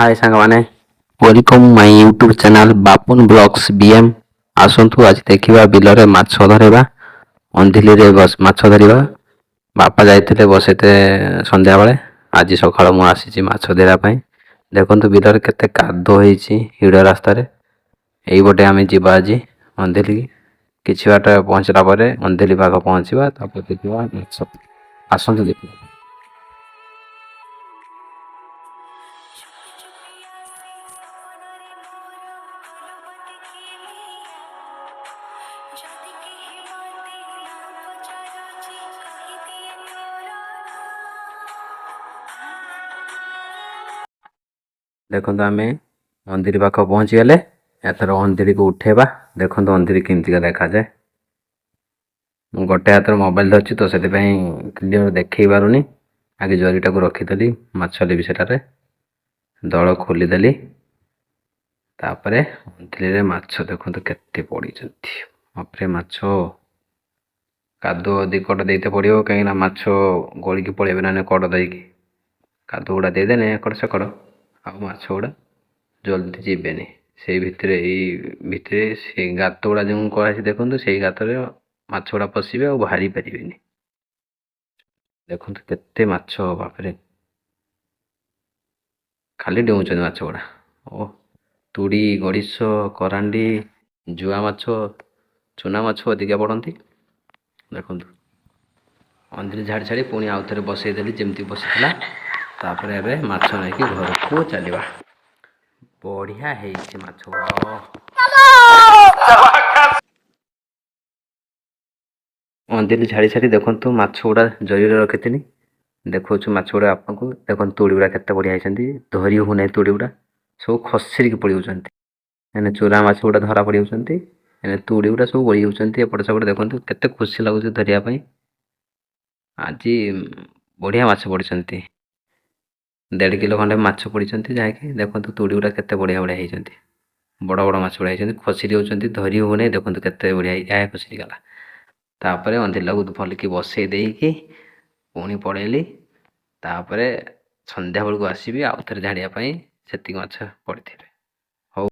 हाय सांगमाने welcome my YouTube channel Bapun blogs BM आसंतु आज देखिबा बिलरे माछ धरिबा अंधिली रे बस माछ धरिबा बापा जाइथिले बसेते संध्या बेले आज सकाळ मु आसीची माछ धरिबा पई देखंतु बिलरे केते कादो ହେଇची हिडो रास्ता रे एई बटे आमे जिबा आज अंधिली किछि बाट पहुंचला परे अंधिली भाग पहुंचीबा तापर देखिबा माछ आसंतु देखिबा देखो आम अंधेरी पाख पहुँची गले एथर अंधेरी को उठेबा देखो अंधेरी केमती देखा जाए गोटे हाथ मोबाइल धरची तो से क्लीयर देखे पारुनी आगे जरीटा को रखीदेली मछली भी सेटारे दल खोलीदेली तापर अंधेरी माछ देखो केते पड़ी अपरे माछ कादो अदी कट देते पड़ो कहीं माछ गलिकी पड़े ना कड़ देकी कादो गुड़ा देदेने एकड़ सेकड़ आ माछ गुड़ा जल्दी जीवेनि से भितर से गात गुड़ा जो कराई देखो से गात माछ गुड़ा पशिबे और बाहरी पारे देखो केते माछ बापरे खाली डेउछन माछ गुड़ा ओ तुड़ी गड़िश करांडी जुआ माछ चुना माछ अधिका पड़ती देखो अंधेरी झाड़ी छाड़ी पुणी आउ थे बसईदेली जमती बसीला तापर एबे माछ नहीं घर को चलवा बढ़िया है माछ अंधेरी झाड़ी छाड़ी देखो माछ गुड़ा जरी रखी देखो माछ गुड़ा आपको देखो तुड़ी गुड़ा केते बढ़िया धरी हो ना तुड़ी गुड़ा सब खसरिक पड़ जाने चोरा माछ गुड़ा धरा पड़ जाती तुड़ी गुड़ा सब गड़ी जाती एपट सेपट देखो केते खुशी लगुच धरिया आज बढ़िया माछ पड़ती 1.5 किलो खंडे माछ पड़ी जहाँकि देखो तुड़ी गुड़ा केते बढ़िया बढ़िया होती बड़ बड़ माछ गुड़ा होती खसरी होती धरी हो ना देखो केते बढ़िया खसरी गला तापर अंधेरी लगू भल कि बसई देकी पुणी पड़ेली तापर संध्या बेलू आसबि आउ थे झाड़िया से माछ पड़े।